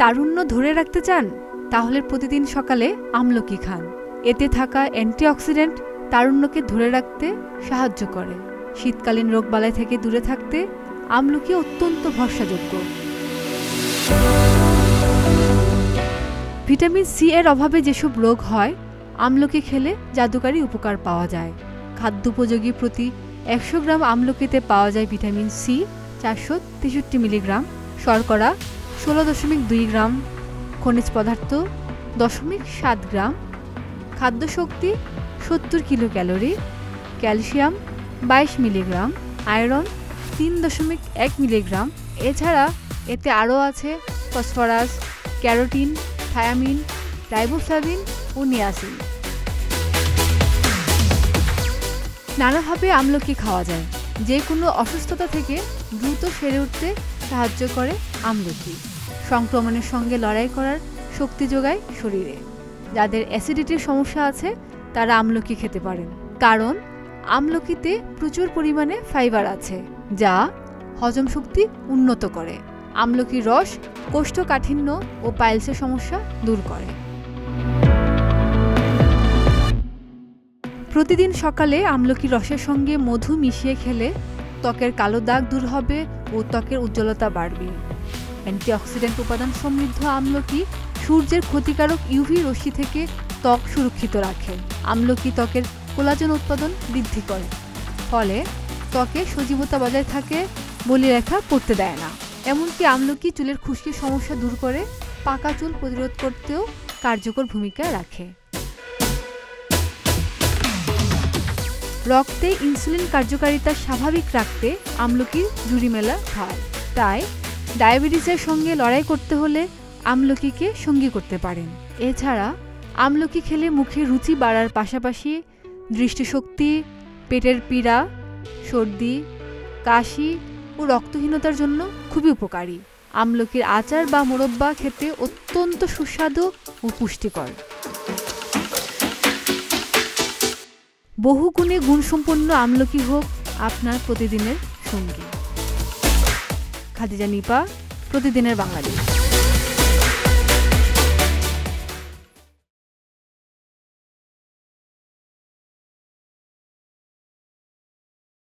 তারুণ্য ধরে রাখতে চান? তাহলে প্রতিদিন সকালে আমলকি খান। এতে থাকা অ্যান্টিঅক্সিডেন্ট তারুণ্যকে ধরে রাখতে সাহায্য করে। শীতকালীন রোগবালাই থেকে দূরে থাকতে আমলকি অত্যন্ত ভরসাযোগ্য। ভিটামিন সি এর অভাবে যেসব রোগ হয়, আমলকি খেলে জাদুকারী উপকার পাওয়া যায়। খাদ্যোপযোগী প্রতি 100 গ্রাম আমলকিতে পাওয়া যায় ভিটামিন সি 463 মিলিগ্রাম, শর্করা 16.2 গ্রাম, খনিজ পদার্থ 0.7 গ্রাম, খাদ্য শক্তি 70 kilo calorie, calcium 22 milligram, iron 3.1 milligram. এছাড়া এতে আরও আছে ফসফরাস, ক্যারোটিন, থায়ামিন, রাইবোফ্লাভিন ও নিয়াসিন। নানাভাবে আমলকি খাওয়া যায়। যে কোনো অসুস্থতা থেকে দ্রুত সেরে উঠতে সাহায্য করে আমলকি। সংক্রমণের সঙ্গে লড়াই করার শক্তি যোগায় শরীরে। যাদের অ্যাসিডিটির সমস্যা আছে তারা আমলকি খেতে পারেন, কারণ আমলকিতে প্রচুর পরিমাণে ফাইবার আছে যা হজম শক্তি উন্নত করে। আমলকির রস কোষ্ঠকাঠিন্য ও পাইলসের সমস্যা দূর করে। প্রতিদিন সকালে আমলকির রসের সঙ্গে মধু মিশিয়ে খেলে ত্বকের কালো দাগ দূর হবে ও ত্বকের উজ্জ্বলতা বাড়বে। অ্যান্টিঅক্সিডেন্ট উপাদান সমৃদ্ধ আমলকি সূর্যের ক্ষতিকারক ইউভি রশ্মি থেকে ত্বক সুরক্ষিত রাখে। আমলকি ত্বকের কোলাজেন উৎপাদন বৃদ্ধি করে, ফলে ত্বকে সজীবতা বজায় থাকে, বলিরেখা পড়তে দেয় না। এমনকি আমলকি চুলের খুশকির সমস্যা দূর করে পাকা চুল প্রতিরোধ করতেও কার্যকর ভূমিকা রাখে। রক্তে ইনসুলিন কার্যকারিতা স্বাভাবিক রাখতে আমলকির জুড়ি মেলা হয়। তাই ডায়াবেটিসের সঙ্গে লড়াই করতে হলে আমলকিকে সঙ্গী করতে পারেন। এছাড়া আমলকি খেলে মুখে রুচি বাড়ার পাশাপাশি দৃষ্টিশক্তি, পেটের পীড়া, সর্দি, কাশি ও রক্তহীনতার জন্য খুবই উপকারী। আমলকির আচার বা মোরব্বা খেতে অত্যন্ত সুস্বাদু ও পুষ্টিকর। বহুগুণে গুণসম্পন্ন আমলকি হোক আপনার প্রতিদিনের সঙ্গী। খাদিজা নিপা, প্রতিদিনের বাংলাদেশ।